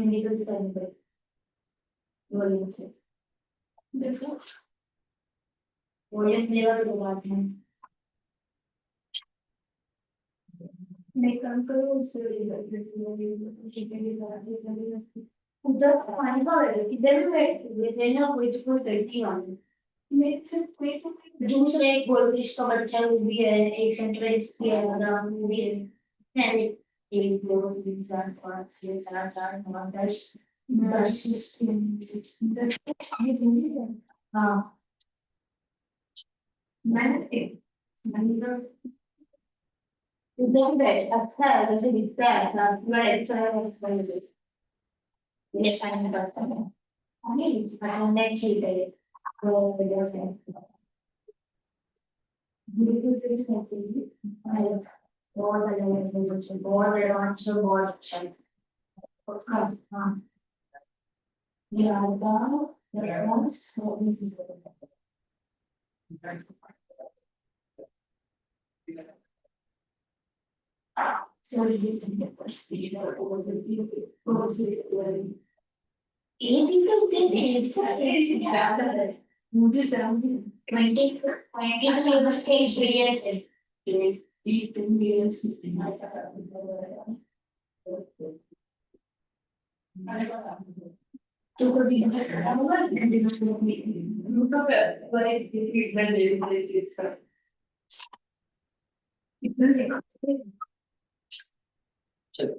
medical center. देखो voltage level को बात है मेकअप करो उससे उधर पानी का है किधर में बैठ देना कोई तो कोई गलती वाली मेरे से कोई तो दूसरा एक वोल्टेज का बच्चा वो भी है एक सेंट्रलाइज किया वाला वो भी है एक दो तीन चार पाँच छः सात आठ नौ दस दस हाँ मैंने उधर बैठ अच्छा है मुझे दिखता है ऐसा बड़ा अच्छा है मुझे ये शायद करता है नहीं नेक्स्ट चीज है तो बिल्कुल से करते हैं बहुत अलग है बहुत एडवांस और बहुत अच्छा है हाँ ये आएगा advance sorry speed or overview एज का कैसे एज का कैसे ज्यादा है मुझे तो 20 years के एक्सपीरियंस है ये 10 years तो कभी खड़ा होगा तो बड़े ट्रीटमेंट दे सर इतना चलो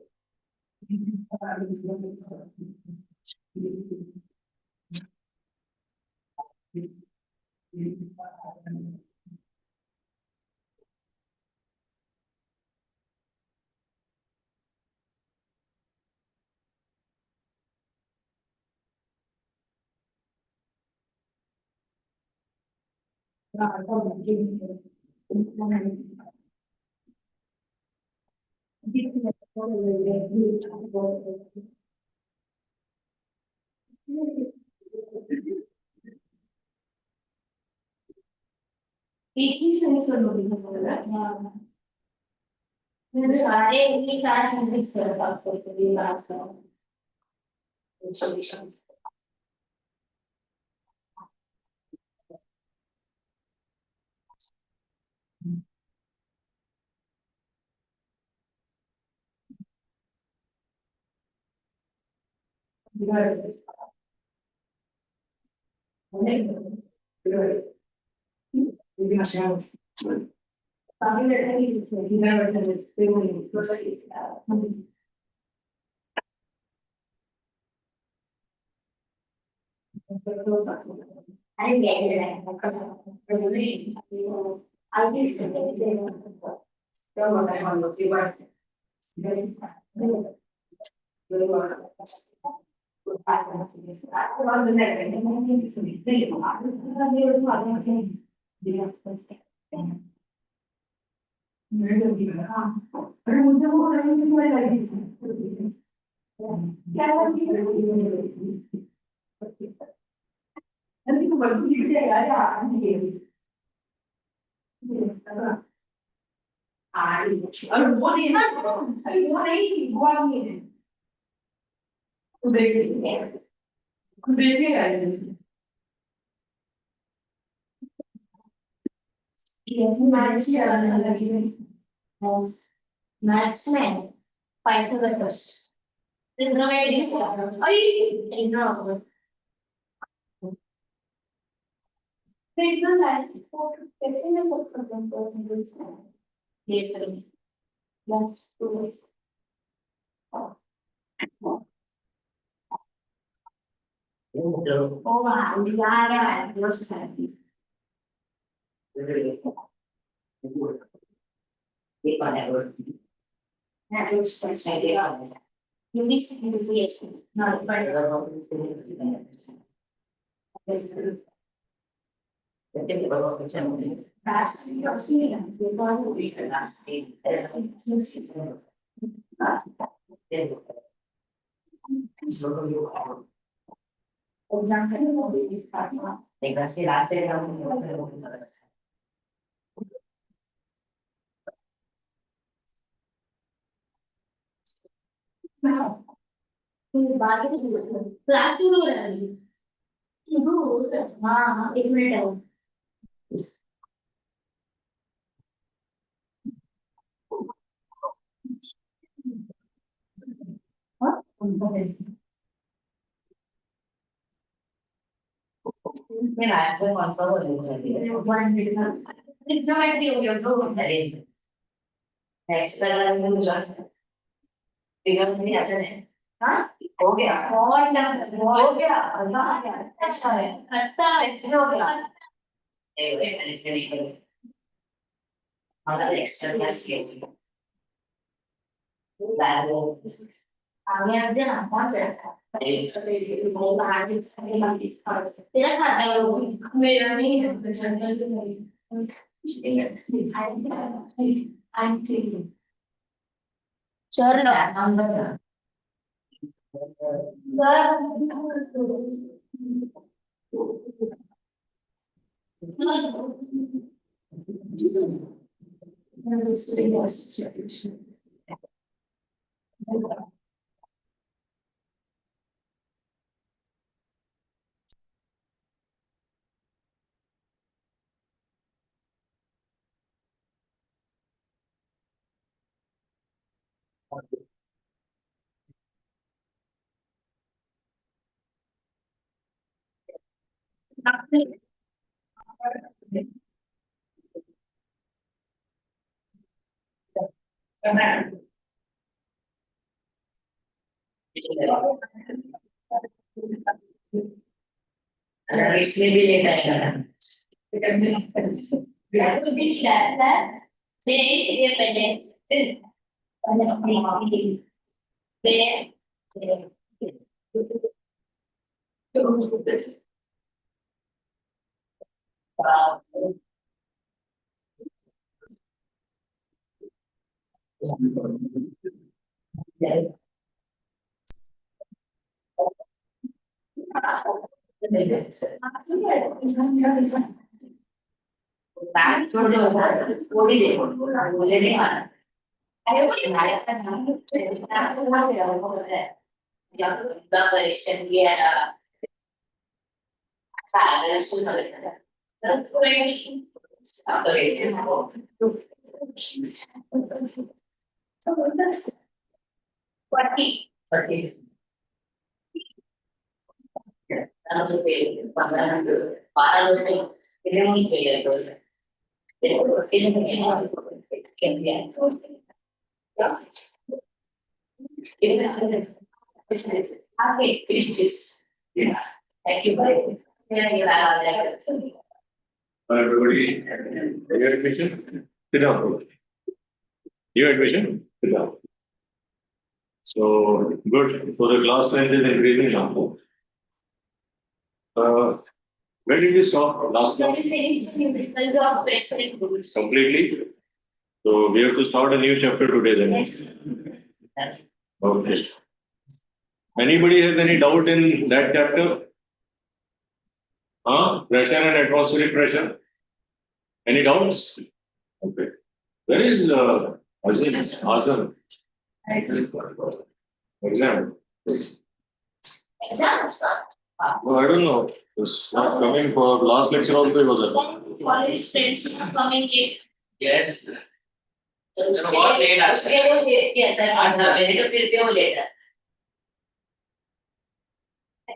एक ही सेमेस्टर में मेरे सारे ये चार चीजें कर बात करते हैं बात करो सॉल्यूशन और वो नहीं ना अरे वो नहीं थी वो नहीं है तो देखिए ये मैथ्स में अलग है मैथ्स में पाइथागोरस ट्रिग्नोमेट्री अरे ट्रिग्नोमेट्री ट्रिग्नोमेट्री को कैसे मैं सब करता हूँ ये फिर Oh, wow, yeah, was happy. That was such idea. Unique enthusiasm, not by Fast, you'll see them, they want to read the last day. Class शुरू हो रहा है शुरू हो रहा है हाँ 1 मिनट है हाँ मैं आज से कौन सा हो रहा है 1 मिनट कितना मिनट भी हो गया तो नेक्स्ट वाला में मुझे फिगर नहीं ऐसे नहीं हाँ हो गया और क्या हो गया अच्छा है अच्छा है हो गया ऐसे नहीं करें हमारा एक्स्ट्रा क्लास के आगे आगे ना कौन बैठा तेरा खाता है वो मेरा नहीं है जनरल तो नहीं I'm clean. Sure, no. इसमें भी लेट आएगा ये पहले थोड़ी देर बोले नहीं आना अरे वो जब करेक्शन किया सारा इसको समझना Forty. Okay, finish this. Thank you very much. Everybody, your admission? Sit down. Your admission? Sit down. So, good. So the class length is increasing now. Where did we stop last class? Completely. So we have to start a new chapter today then. Okay. Anybody has any doubt in that chapter? Pressure and atmospheric pressure? Any doubts? Okay. Where is Azam? Exam. Exam. No, I don't know. It's not coming for last lecture also it was there. College friends are coming late. Yes. So what later? Yes, I'm ready to prepare later.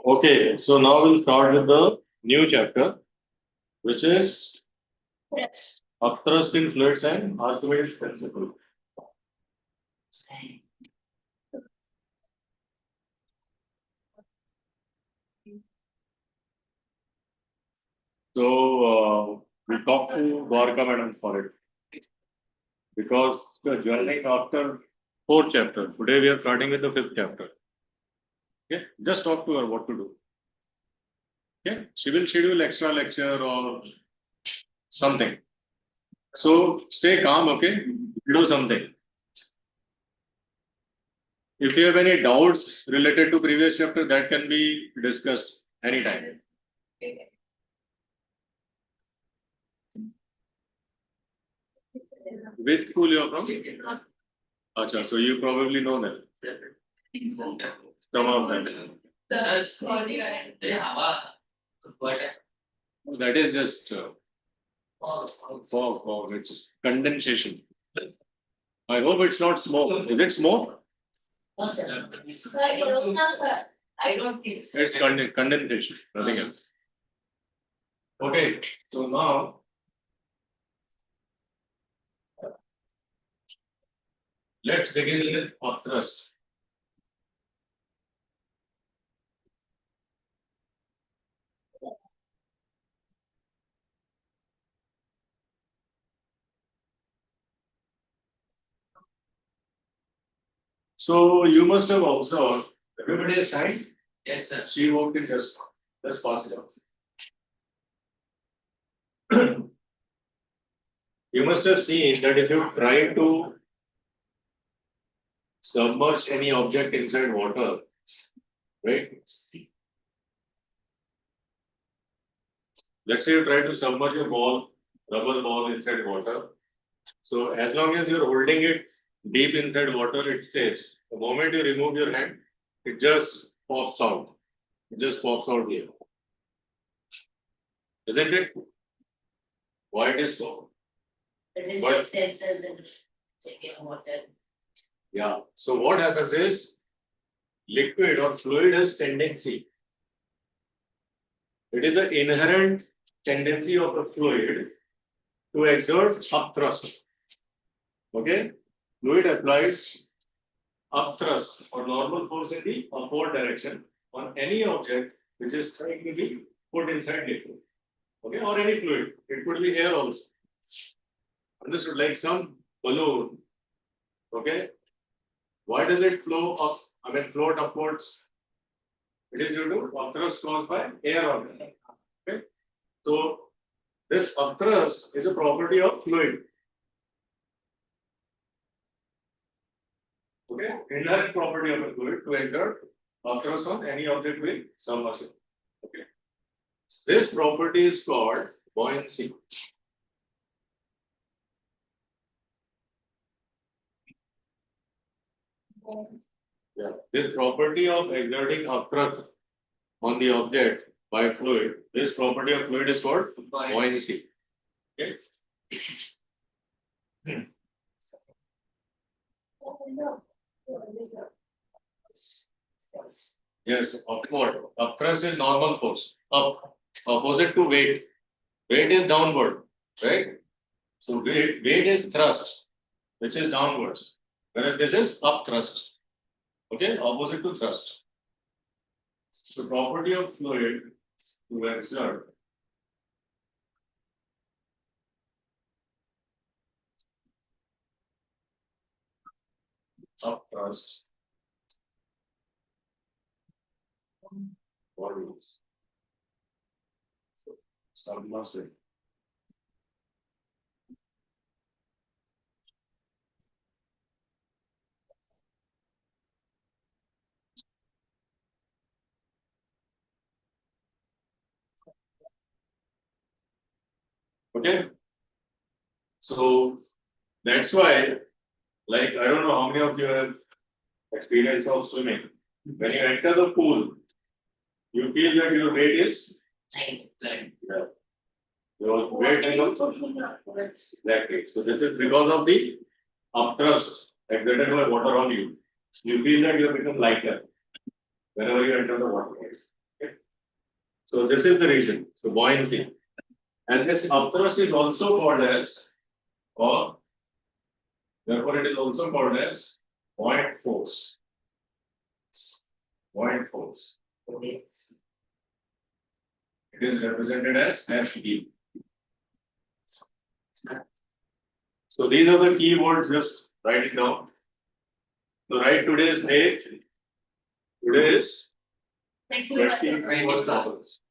Okay, so now we'll start with the new chapter, which is upthrust in fluids and Archimedes principle. So we talked to Dwarka madam for it because joining after 4th chapter. Today we are starting with the 5th chapter. Okay, just talk to her what to do. Okay, she will schedule extra lecture or something. So stay calm, okay? Do something. If you have any doubts related to previous chapter, that can be discussed anytime. Which school you are from? Acha, so you probably know them. some of them. That is just fog. It's condensation. I hope it's not smoke. Is it smoke? I don't think so. It's condensation, nothing else. Okay, so now let's begin with upthrust. So you must have observed, everybody has signed? Yes, sir. She won't be just pass it off. You must have seen that if you try to submerge any object inside water, right? Let's say you try to submerge a ball, rubber ball inside water. So as long as you're holding it deep inside water, it stays. The moment you remove your hand, it just pops out. It just pops out here. Isn't it? Why it is so? It is But- just sensor that checking water. Yeah. So what happens is liquid or fluid has tendency. It is an inherent tendency of a fluid to exert upthrust. Okay? Fluid applies upthrust or normal force in the upward direction on any object which is trying to be put inside liquid. Okay, or any fluid. It could be air also. Understood? Like some balloon. Okay. Why does it float upwards? It is due to upthrust caused by air on it. Okay. So this upthrust is a property of fluid. Okay, inherent property of a fluid to exert upthrust on any object with submersion. Okay. This property is called buoyancy. Yeah. This property of exerting upthrust on the object by fluid, this property of fluid is called buoyancy. Okay. Yes, upward. Upthrust is normal force. Up. Opposite to weight. Weight is downward, right? So weight is thrust, which is downwards. Whereas this is upthrust. Okay, opposite to thrust. So property of fluid to exert upthrust bodies. Submersible. Okay. So that's why, like, I don't know how many of you have experience of swimming. When you enter the pool, you feel that your weight is Like, yeah. Your weight becomes exactly. So this is because of the upthrust exerted by water on you. You feel that you have become lighter whenever you enter the water. Okay. So this is the reason. So buoyancy. And this upthrust is also called as, or therefore it is also called as buoyant force. Buoyant force. It is represented as FB. So these are the key words, just write it down. So write today's date. Today is Thank you. 21st August.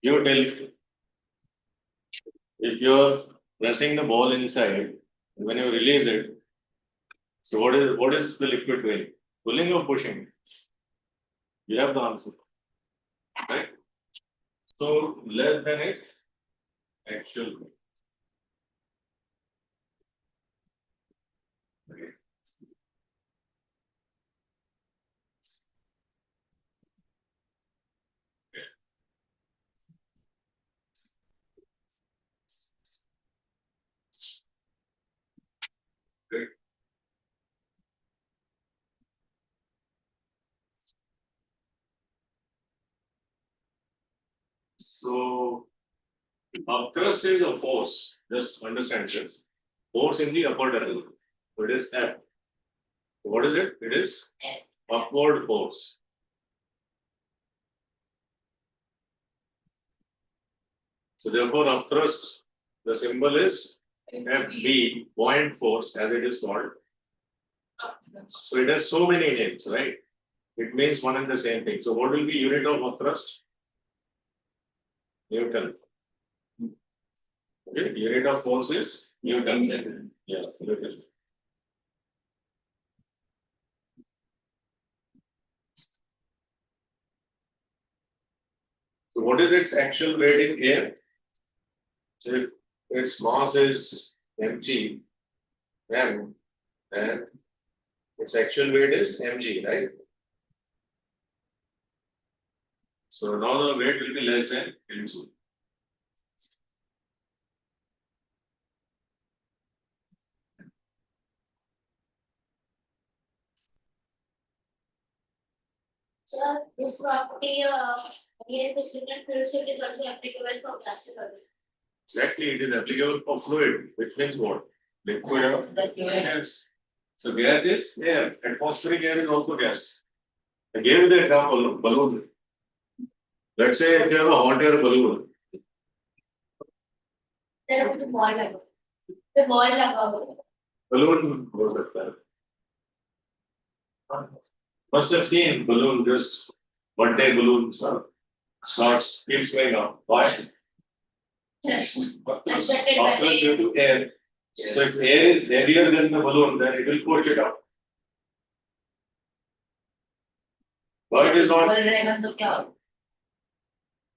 You tell if you're pressing the ball inside, when you release it, so what is the liquid doing? Pulling or pushing? You have the answer, right? So less than its actual weight. Okay. Great. So thrust is a force. Just understand this. Force in the upper direction. So it is F. What is it? It is upward force. So therefore, upthrust, the symbol is FB, buoyant force, as it is called. So it has so many names, right? It means one and the same thing. So what will be unit of upthrust? Newton. Okay, unit of force is Newton. Yeah, Newton. So what is its actual weight in air? So if its mass is mg, then its actual weight is mg, right? So now the weight will be less than mg. Sir, this property, again, this written principle is also applicable for gases. Exactly, it is applicable for fluid, which means what? Liquid or gas. So gas is air. Atmospheric air is also gas. I gave you the example of balloon. Let's say if you have a hot air balloon, There was a ball lगा, the ball लगा हुआ. balloon goes like that. Must have seen balloon, just one day balloon starts, keeps going up. Why? Yes. Accepted due to air. So if air is heavier than the balloon, then it will push it up. Why it is not? बल रहेगा तो क्या होगा?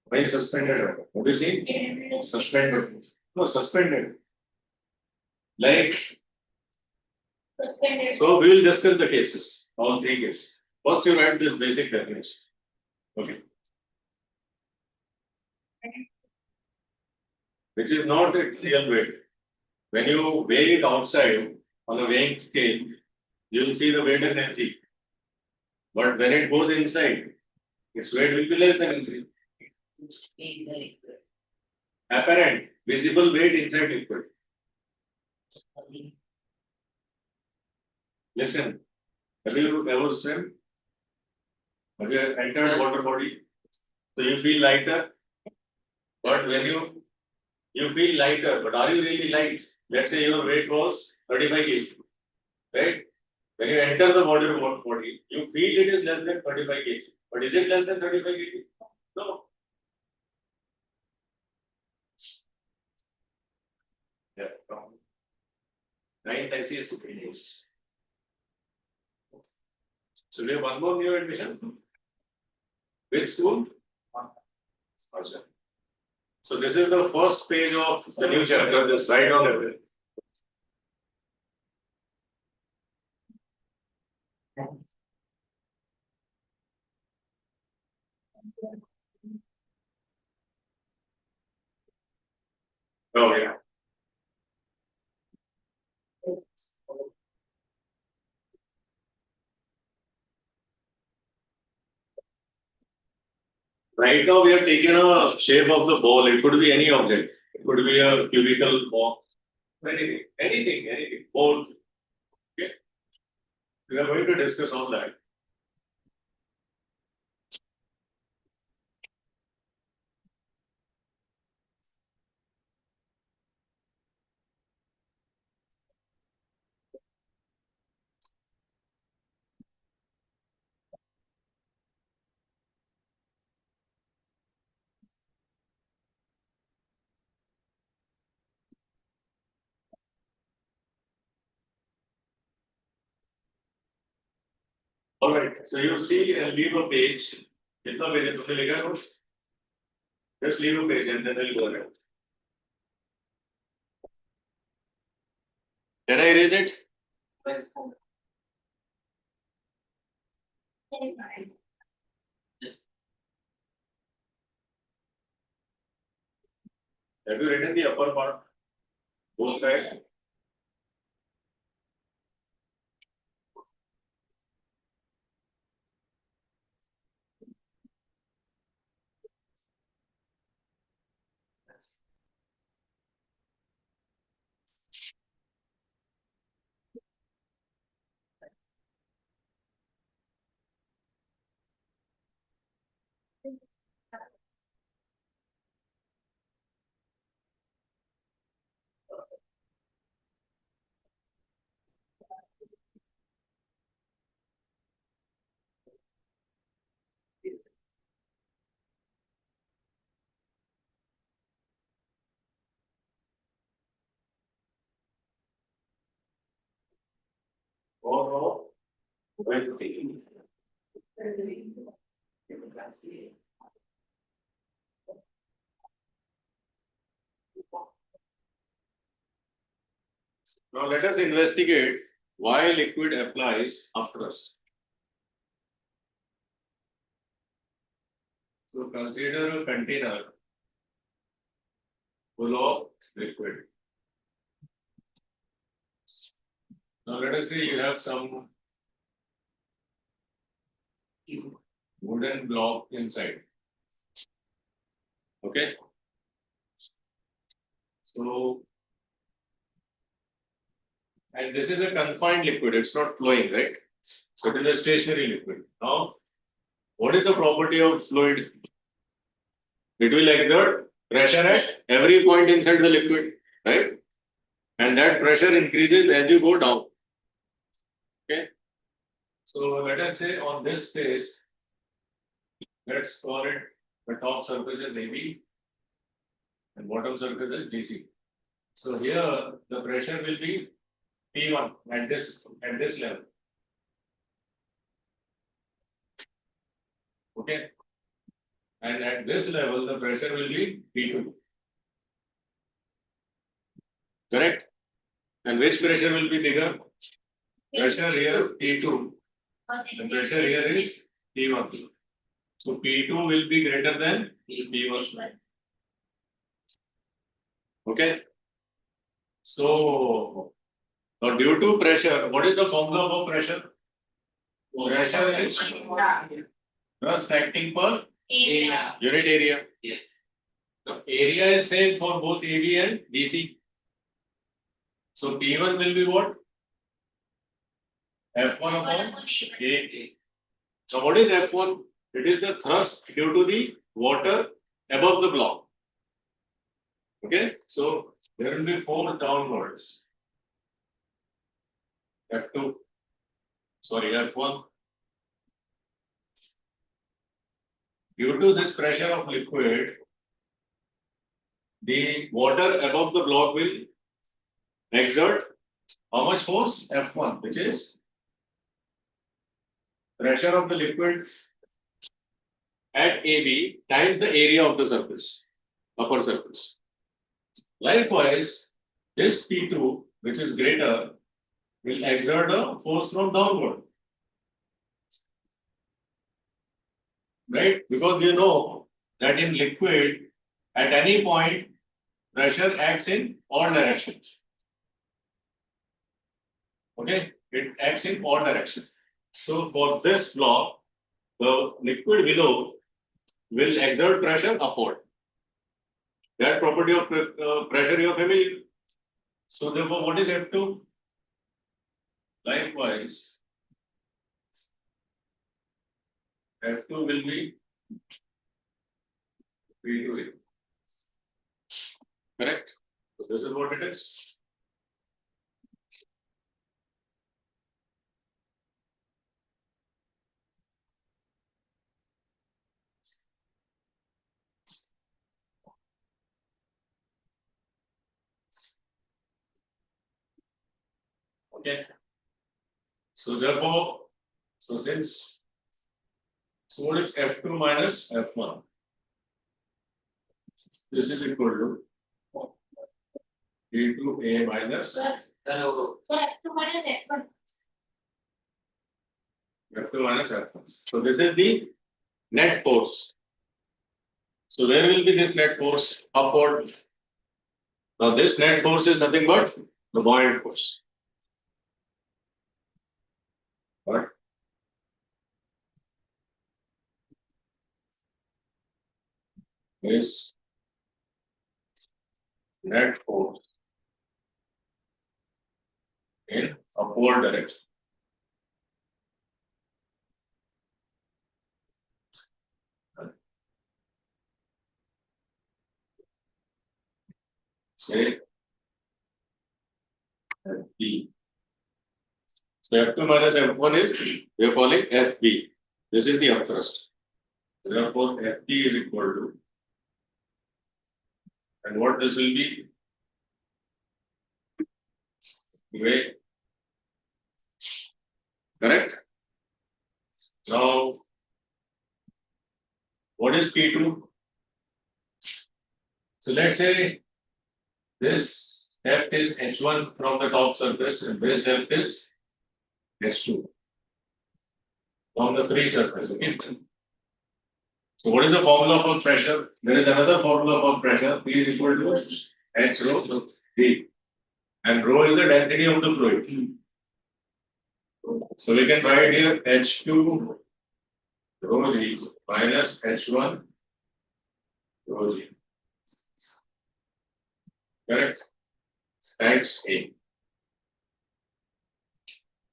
Why suspended? Have you seen? Suspended. No, suspended. Like, Suspended. so we will discuss the cases, all three cases. First, you write this basic definition. Okay. Which is not a real weight. When you weigh it outside on a weighing scale, you will see the weight is empty. But when it goes inside, its weight will be less than empty. Apparent, visible weight inside liquid. Listen, have you ever swim? Have you entered water body? So you feel lighter, but when you feel lighter, but are you really light? Let's say your weight was 35 kg, right? When you enter the water body, you feel it is less than 35 kg. But is it less than 35 kg? No. Yeah. From 9th ICS opinions. So we have one more new admission. Which school? Awesome. So this is the first page of the new chapter, just write on everything. Oh yeah. Right now we have taken a shape of the ball. It could be any object. It could be a cubical box. Anything. Board. Okay. We are going to discuss all that. All right, so you see and leave a page. कितना page है तुमने लिखा है कुछ? Just leave a page and then we'll go ahead. Can I erase it? Yes. Have you written the upper part? Both sides? Or no? With the Now let us investigate why liquid applies upthrust. So consider a container full of liquid. Now let us say you have some wooden block inside. Okay. So, and this is a confined liquid, it's not flowing, right? So it is a stationary liquid. Now, what is the property of fluid? It will exert pressure at every point inside the liquid, right? And that pressure increases as you go down. Okay. So let us say on this space, let's call it the top surface is AB and bottom surface is DC. So here the pressure will be P1 at this level. Okay. And at this level the pressure will be P2. Correct? And which pressure will be bigger? Pressure here P2. The pressure here is P1. So P2 will be greater than P1. Okay. So now due to pressure, what is the formula for pressure? Pressure is thrust acting per Area. unit area. Yes. The area is same for both AB and DC. So P1 will be what? F1 upon A. So what is F1? It is the thrust due to the water above the block. Okay, so there will be 4 downwards. F2, sorry, F1. Due to this pressure of liquid, the water above the block will exert how much force? F1, which is pressure of the liquid at AB times the area of the surface, upper surface. Likewise, this P2, which is greater, will exert a force from downward. Right? Because you know that in liquid, at any point, pressure acts in all directions. Okay? It acts in all directions. So for this block, the liquid below will exert pressure upward. That property of pressure you are familiar. So therefore, what is F2? Likewise, F2 will be P2. Correct? So this is what it is. Okay. So therefore, So what is F2 minus F1? This is equal to E2A minus Sir, Hello. F2 minus F1. F2 minus F1. So this is the net force. So where will be this net force? Upward. Now this net force is nothing but the buoyant force. What? Is net force in upward direction. Say FB. So F2 minus F1 is we are calling FB. This is the upthrust. Therefore, FB is equal to, and what this will be? Way. Correct? Now, what is P2? So let's say this depth is H1 from the top surface and this depth is H2 from the free surface. Okay. So what is the formula for pressure? There is another formula for pressure. P is equal to H rho D. And rho is the density of the fluid. So we can write here H2 rho G minus H1 rho G. Correct? Times A.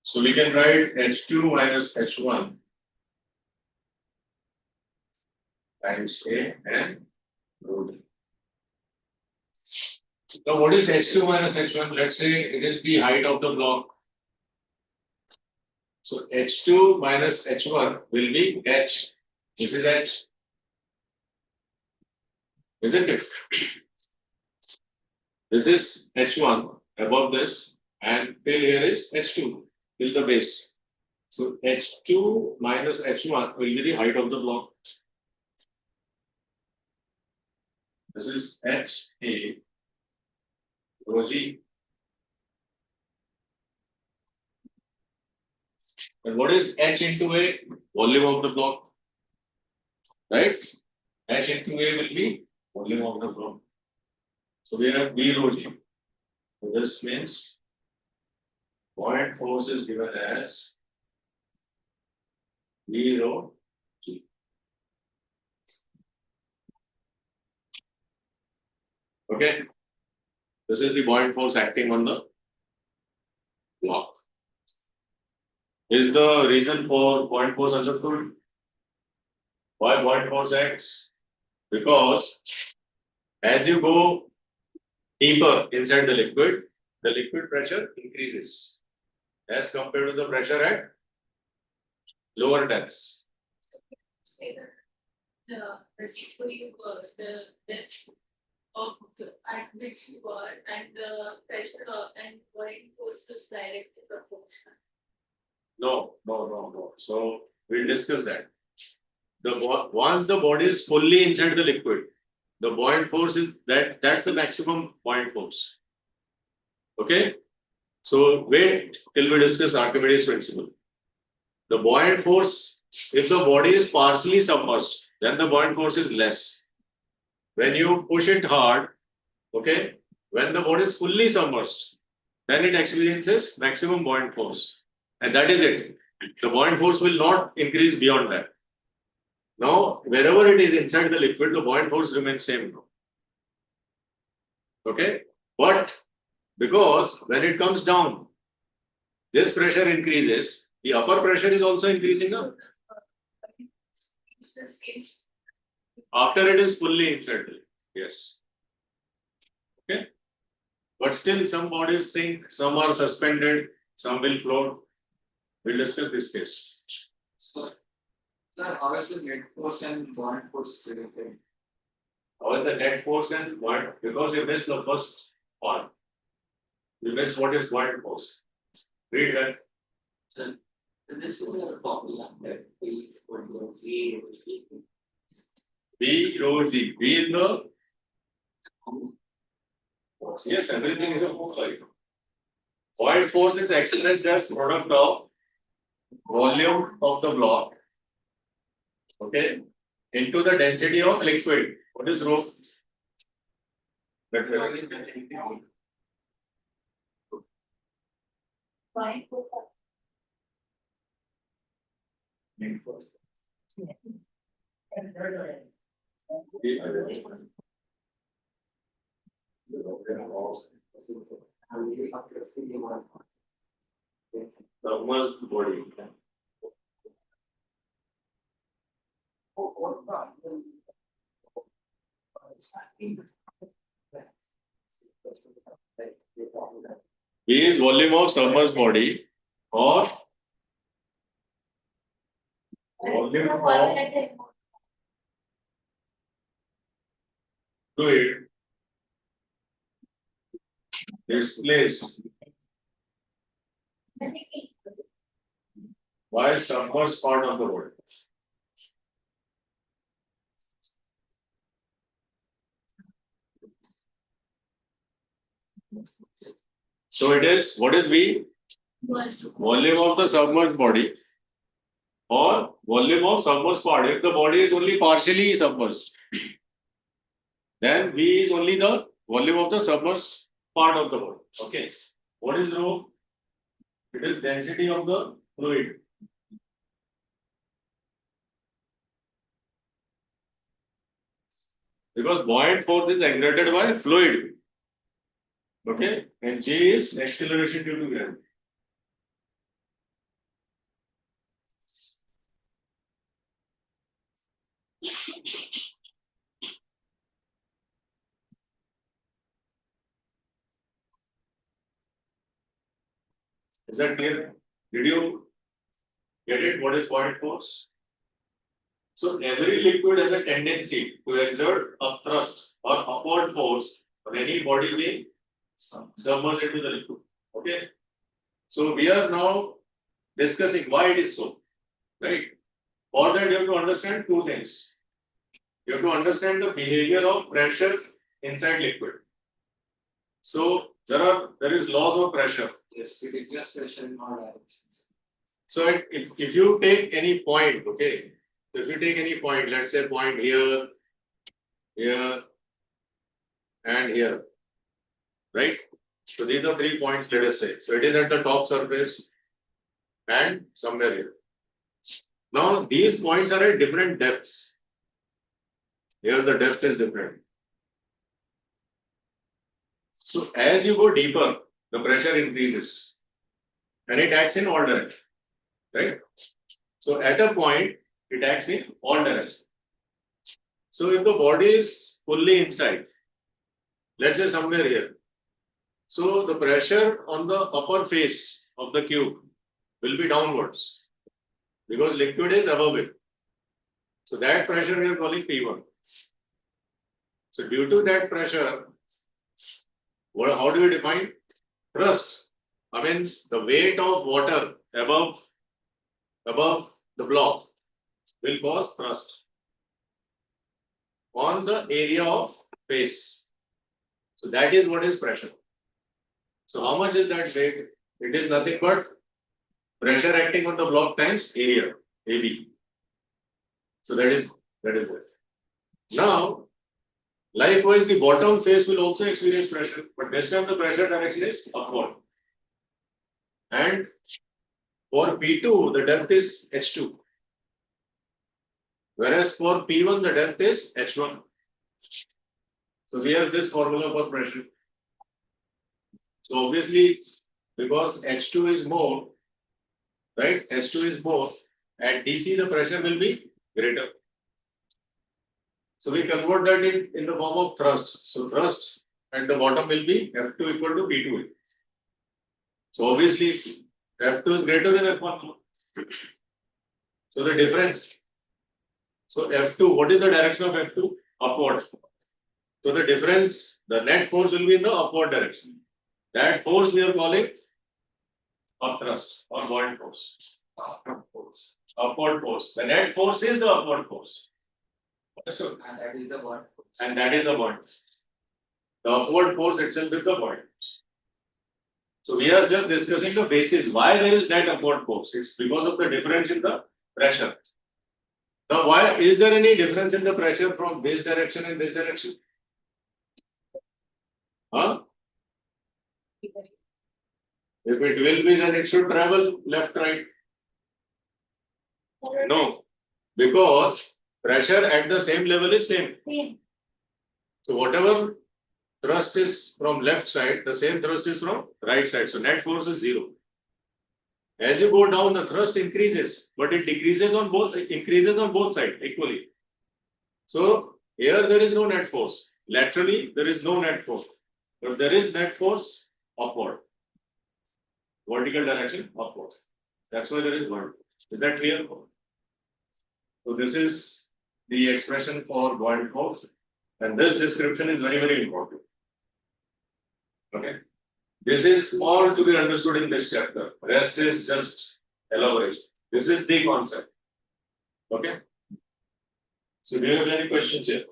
So we can write H2 minus H1 times A and rho D. Now what is H2 minus H1? Let's say it is the height of the block. So H2 minus H1 will be H. This is H. Isn't it? This is H1 above this and till here is H2 till the base. So H2 minus H1 will be the height of the block. This is HA rho G. And what is H into A? Volume of the block. Right? H into A will be volume of the block. So we have B rho G. So this means buoyant force is given as B rho G. Okay. This is the buoyant force acting on the block. Is the reason for buoyant force understood? Why buoyant force acts? Because as you go deeper inside the liquid pressure increases as compared to the pressure at lower depths. Say that the deeper you go, the depth of at which you are and the pressure and buoyant force is directly proportional. No. So we'll discuss that. Once the body is fully inside the liquid, the buoyant force is that's the maximum buoyant force. Okay. So wait till we discuss Archimedes' principle. The buoyant force, if the body is partially submerged, then the buoyant force is less. When you push it hard, okay, when the body is fully submerged, then it experiences maximum buoyant force. And that is it. The buoyant force will not increase beyond that. Now, wherever it is inside the liquid, the buoyant force remains same. Okay, but because when it comes down, this pressure increases, the upper pressure is also increasing now. It's the same. After it is fully inside the liquid. Yes. Okay. But still, some bodies sink, some are suspended, some will float. We'll discuss this case. So, how is the net force and buoyant force related? How is the net force and what? Because you missed the first part. You missed what is buoyant force. Read that. So, This is a formula that we would go V V rho G. V is the force. Yes, everything is a force. Right? Point force is expressed as product of volume of the block, okay, into the density of liquid. What is rho? Point. Thermal body. V is volume of submerged body or volume of fluid displaced by submerged part of the body. So it is, what is V? Volume of the submerged body or volume of submerged part. If the body is only partially submerged, then V is only the volume of the submerged part of the body. Okay. What is rho? It is density of the fluid. Because buoyant force is exerted by fluid. Okay. And G is acceleration due to gravity. Is that clear? Did you get it? What is buoyant force? So every liquid has a tendency to exert a thrust or upward force on any body being submerged into the liquid. Okay. So we are now discussing why it is so. Right. For that you have to understand two things. You have to understand the behavior of pressure inside liquid. So there is laws of pressure. Yes, it exerts pressure in all directions. So if you take any point, okay, so if you take any point, let's say point here, here, and here, right? So these are 3 points, let us say. So it is at the top surface and somewhere here. Now these points are at different depths. Here the depth is different. So as you go deeper, the pressure increases and it acts in all directions, right? So at a point, it acts in all directions. So if the body is fully inside, let's say somewhere here, so the pressure on the upper face of the cube will be downwards because liquid is above it. So that pressure we are calling P1. So due to that pressure, how do we define thrust? I mean the weight of water above the block will cause thrust on the area of face. So that is what is pressure. So how much is that weight? It is nothing but pressure acting on the block times area, AB. So that is it. Now, likewise, the bottom face will also experience pressure, but this time the pressure direction is upward. And for P2, the depth is H2. Whereas for P1, the depth is H1. So we have this formula for pressure. So obviously, because H2 is more, right? H2 is more. At DC, the pressure will be greater. So we convert that in the form of thrust. So thrust at the bottom will be F2 equal to P2. So obviously, F2 is greater than F1. So the difference. So F2, what is the direction of F2? Upward. So the difference, the net force will be in the upward direction. That force we are calling upthrust or buoyant force. Upward force. The net force is the upward force. So, And that is the one. and that is the point. The upward force itself is the point. So we are just discussing the basis. Why there is net upward force? It's because of the difference in the pressure. Now, why is there any difference in the pressure from this direction and this direction? Huh? If it will be, then it should travel left, right. No, because pressure at the same level is same. So whatever thrust is from left side, the same thrust is from right side. So net force is 0. As you go down, the thrust increases, but it increases on both sides equally. So here there is no net force. Laterally, there is no net force, but there is net force upward. Vertical direction upward. That's why there is one. Is that clear? So this is the expression for buoyant force, and this description is very, very important. Okay. This is all to be understood in this chapter. Rest is just elaboration. This is the concept. Okay. So do you have any questions here?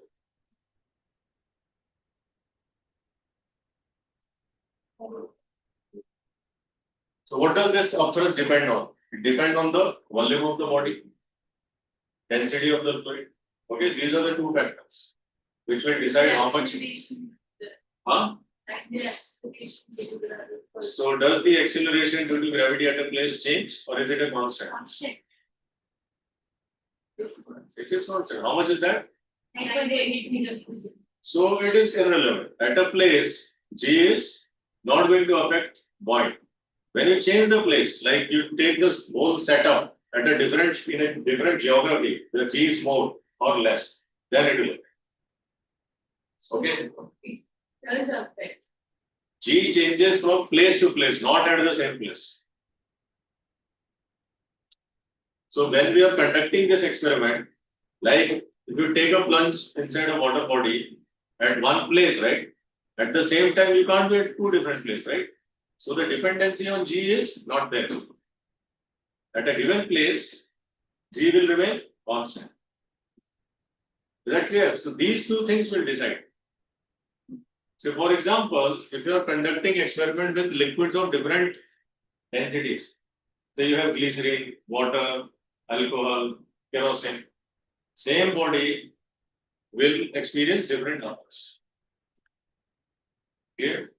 So what does this upthrust depend on? It depends on the volume of the body, density of the fluid. Okay, these are the two factors which will decide how much. Huh? Yes. So does the acceleration due to gravity at a place change, or is it a constant? It is constant. How much is that? So it is irrelevant. At a place, G is not going to affect buoyant. When you change the place, like you take this whole setup at a different in a different geography, the G is more or less, then it will. Okay. There is a effect. G changes from place to place, not at the same place. So when we are conducting this experiment, like if you take a plunge inside a water body at one place, right? At the same time, you can't be at two different places, right? So the dependency on G is not there. At a given place, G will remain constant. Is that clear? So these two things will decide. So for example, if you are conducting experiment with liquids of different entities, so you have glycerin, water, alcohol, kerosene, same body will experience different numbers. Clear?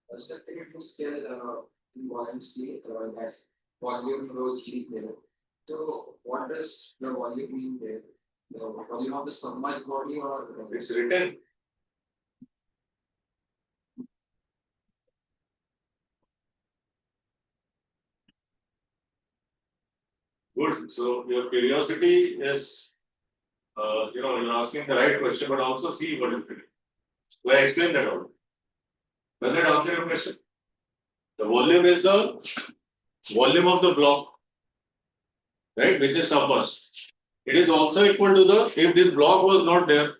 What's the thing to scale in buoyancy as volume rho G level? So what does the volume mean there? The volume of the submerged body or It's written. Good. So your curiosity is, you're asking the right question, but also see what is written. So I explained that already. Does that answer your question? The volume is the volume of the block, right, which is submerged. It is also equal to the, if this block was not there,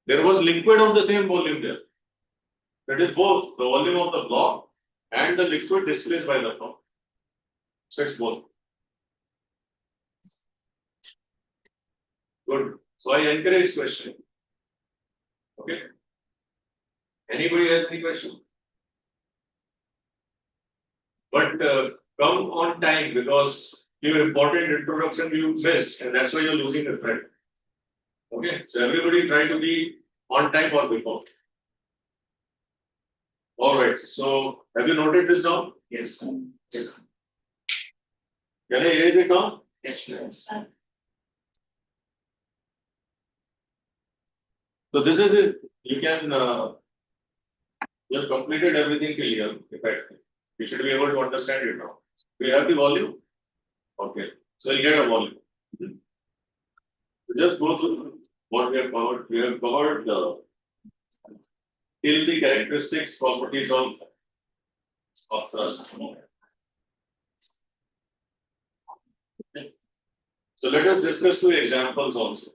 there was liquid of the same volume there. That is both the volume of the block and the liquid displaced by the block. So it's both. Good. So I encourage question. Okay. Anybody has any question? But come on time, because your important introduction you missed, and that's why you're losing the thread. Okay. So everybody try to be on time or before. All right. So have you noted this down? Yes. Yes. Can I erase it down? Yes. So this is it. You can you have completed everything till here. In fact, you should be able to understand it now. We have the volume. Okay. So you get a volume. Just go through what we have covered. We have covered till the characteristics, properties of thrust. Okay. So let us discuss two examples also.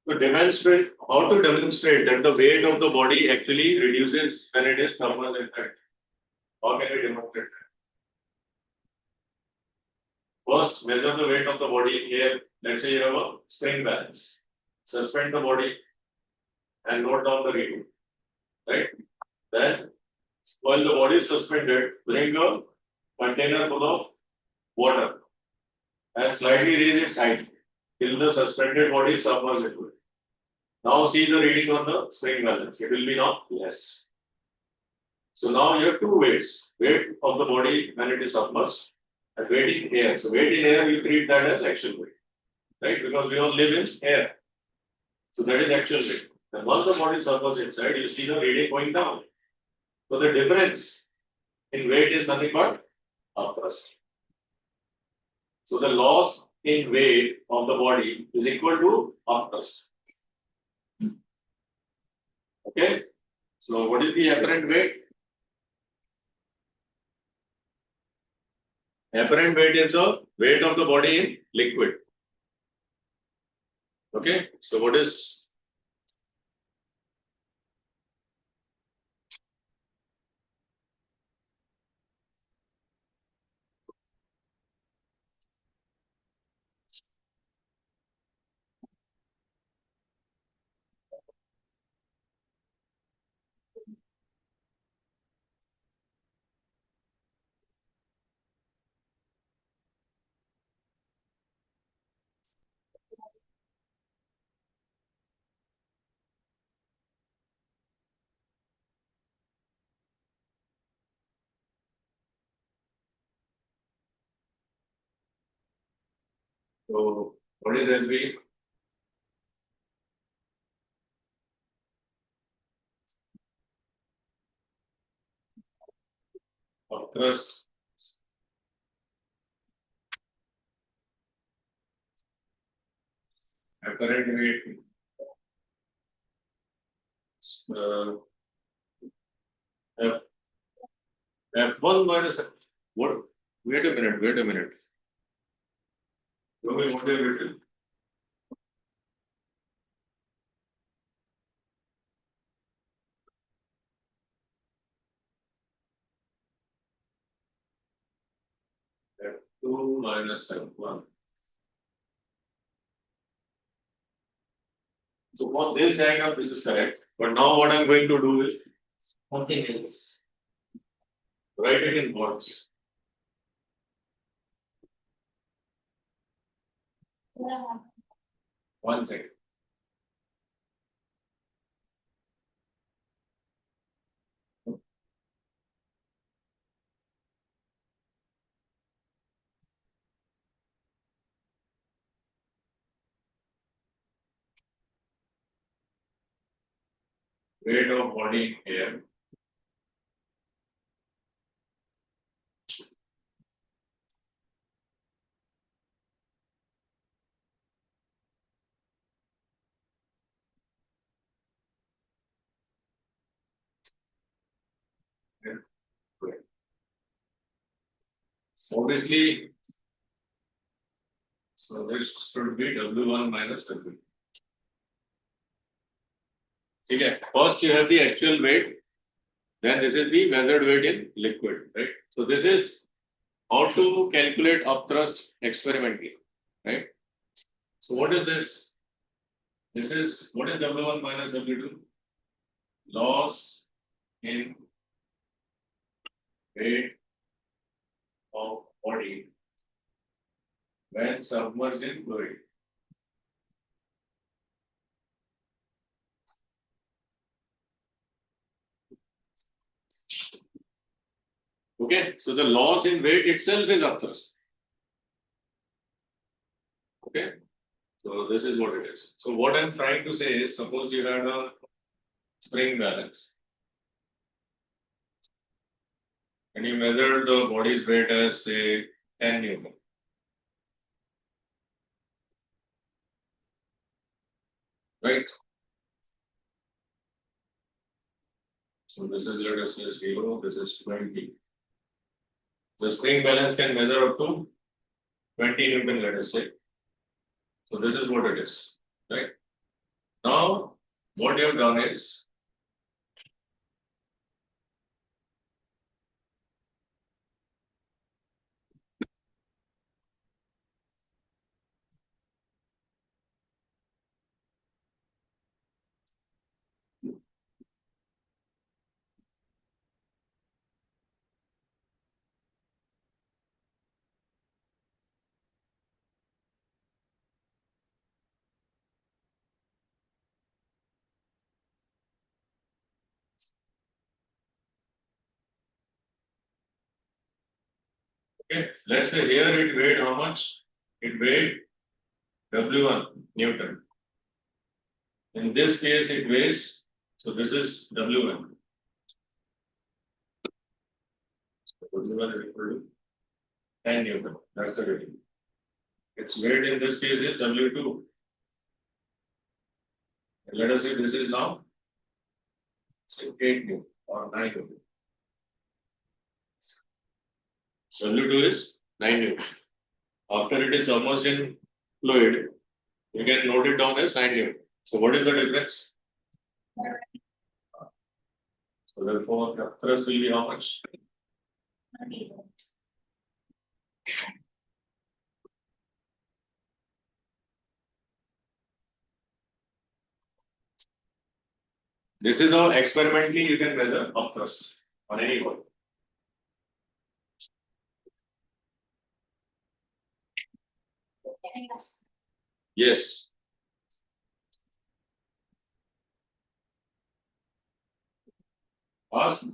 to demonstrate, how to demonstrate that the weight of the body actually reduces when it is submerged in fat. How can we demonstrate that? First, measure the weight of the body here. Let's say you have a spring balance. Suspend the body and note down the reading. Right? Then, while the body is suspended, bring a container full of water and slightly raise its height till the suspended body is submerged into it. Now see the reading on the spring balance. It will be now less. So now you have two weights. Weight of the body when it is submerged and weight in air. So weight in air, you treat that as actual weight. Right? Because we all live in air. So that is actual weight. And once the body is submerged inside, you see the reading going down. So the difference in weight is nothing but upthrust. So the loss in weight of the body is equal to upthrust. Okay. So what is the apparent weight? Apparent weight is the weight of the body in liquid. Okay. So what is so what is LV? Upthrust apparent weight uh, F F1 minus what? Wait a minute. Wait a minute. Show me what you have written. F2 minus F1. So for this diagram, this is correct. But now what I'm going to do is something else. Write it in words. Yeah. 1 second. Weight of body in air. Obviously, so this should be W1 minus W. Okay. First you have the actual weight, then this is the measured weight in liquid, right? So this is how to calculate upthrust experimentally, right? So what is this? This is what is W1 minus W2? Loss in weight of body when submerged in fluid. Okay, so the loss in weight itself is upthrust. Okay, so this is what it is. So what I'm trying to say is, suppose you had a spring balance and you measure the body's weight as say 10 Newton. Right? So this is let us say 0, this is 20. The spring balance can measure up to 20 Newton, let us say. So this is what it is, right? Now, what you have done is, okay, let's say here it weighed how much? It weighed W1 Newton. In this case, it weighs, so this is W1. W1 is equal to 10 Newton. That's the rating. Its weight in this case is W2. And let us say this is now, say 8 Newton or 9 Newton. W2 is 9 Newton. After it is submerged in fluid, you can note it down as 9 Newton. So what is the difference? So therefore, the thrust will be how much? This is how experimentally you can measure upthrust on any body. Yes. Ask.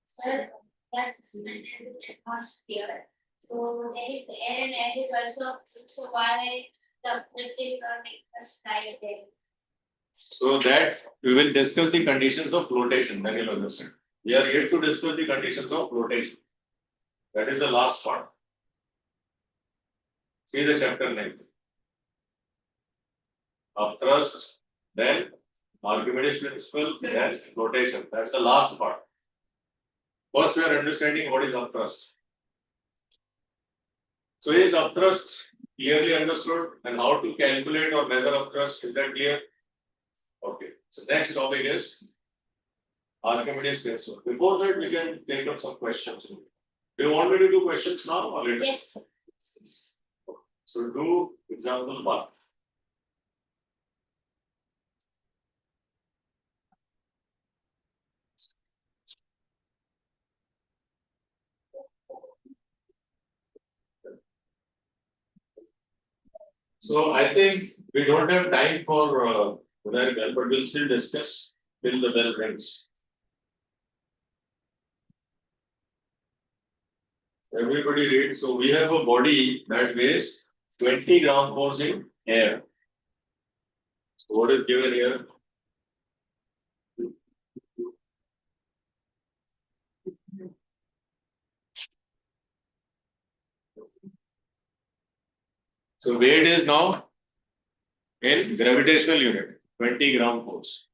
Sir, that's mentioned atmosphere. So there is air and air is also, so why the pressure or us higher there? So that we will discuss the conditions of flotation, then you'll understand. We are yet to discuss the conditions of flotation. That is the last part. See the chapter 9. Upthrust, then Archimedes principle, then flotation. That's the last part. First, we are understanding what is upthrust. So is upthrust clearly understood and how to calculate or measure upthrust? Is that clear? Okay. So next topic is Archimedes principle. Before that, we can take up some questions. Do you want me to do questions now or later? Yes. So do example 1. So I think we don't have time for that bell, but we'll still discuss till the bell rings. Everybody read. So we have a body that weighs 20 gram force in air. So what is given here? So weight is now in gravitational unit, 20 gram force.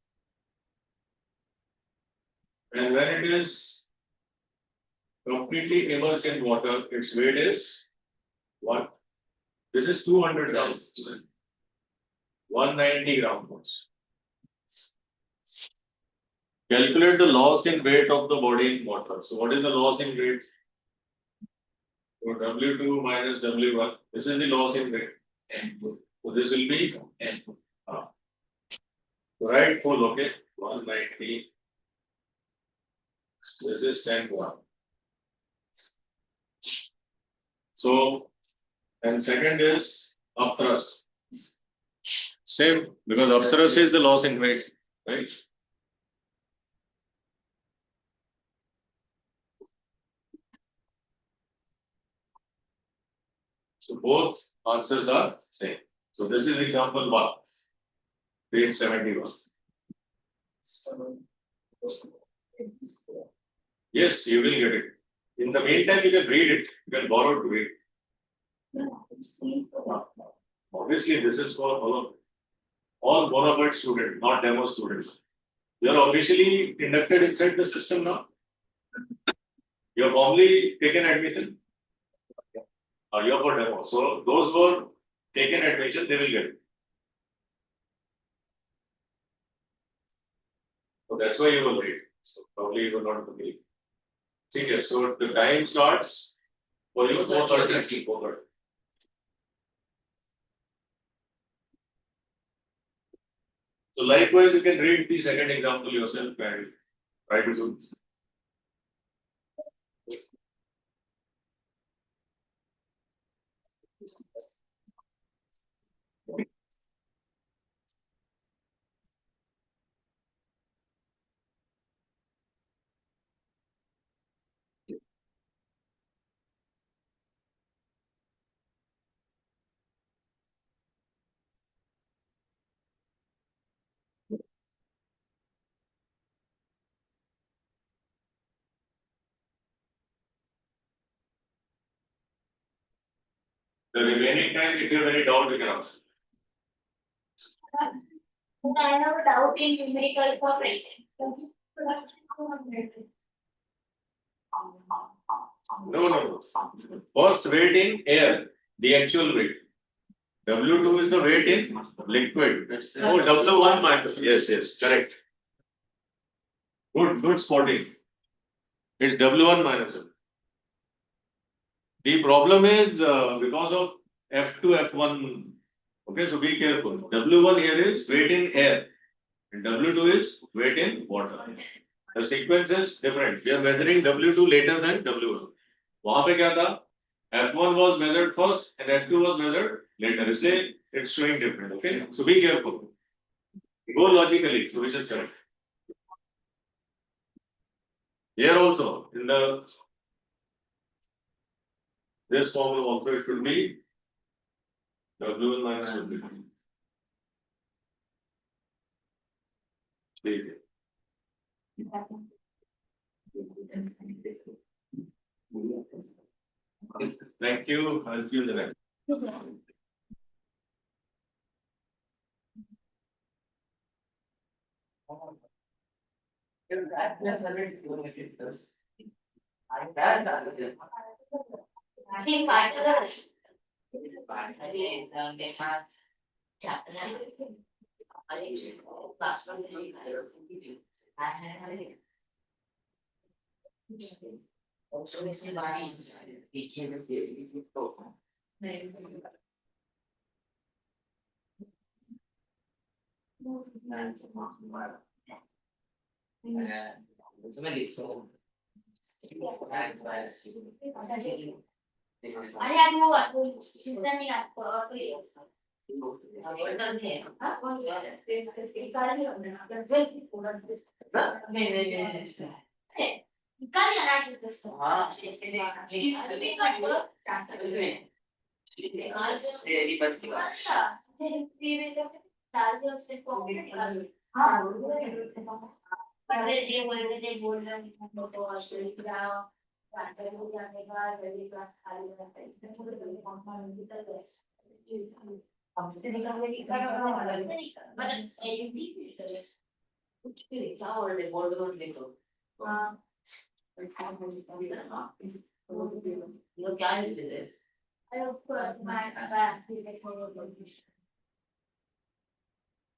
And when it is completely immersed in water, its weight is what? This is 200 grams. 190 gram force. Calculate the loss in weight of the body in water. So what is the loss in weight? So W2 minus W1. This is the loss in weight. So this will be N. So right full, okay. 190. This is 10 gram. So, and second is upthrust. Same, because upthrust is the loss in weight, right? So both answers are same. So this is example 1, page 71. Yes, you will get it. In the meantime, you can read it. You can borrow to read. Obviously, this is for all bona fide students, not demo students. You are officially inducted inside the system now. You have formally taken admission. You are for demo. So those who are taken admission, they will get it. So that's why you were late. So probably you were not late. Okay, so the time starts for you 4:30. 4:30. So likewise, you can read the second example yourself and try to do. The remaining time, if you have any doubt, you can ask. I have a doubt in numerical cooperation. No. First weight in air, the actual weight. W2 is the weight in liquid. Oh, W1 minus. Yes, correct. Good spotting. It's W1 minus. The problem is because of F2, F1. Okay, so be careful. W1 here is weight in air, and W2 is weight in water. The sequence is different. We are measuring W2 later than W1. वहां पे क्या था? F1 was measured first and F2 was measured later. इसलिए it's showing different. Okay, so be careful. Go logically. So which is correct. Here also in the this formula also it should be W1 minus W2. Thank you. I'll see you in the next. Team fighters. I had no one. Then आपको please.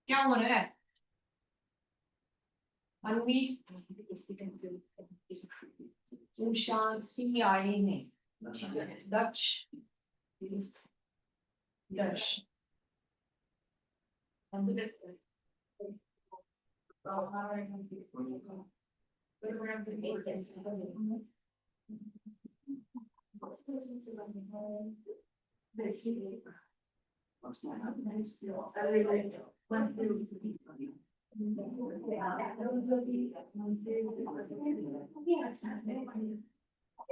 क्या हो रहा है अनवीर इंशान सी आए हैं दक्ष दक्ष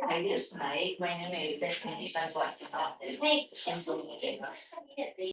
I guess, एक महीने में एक टेस्ट नहीं कर पाते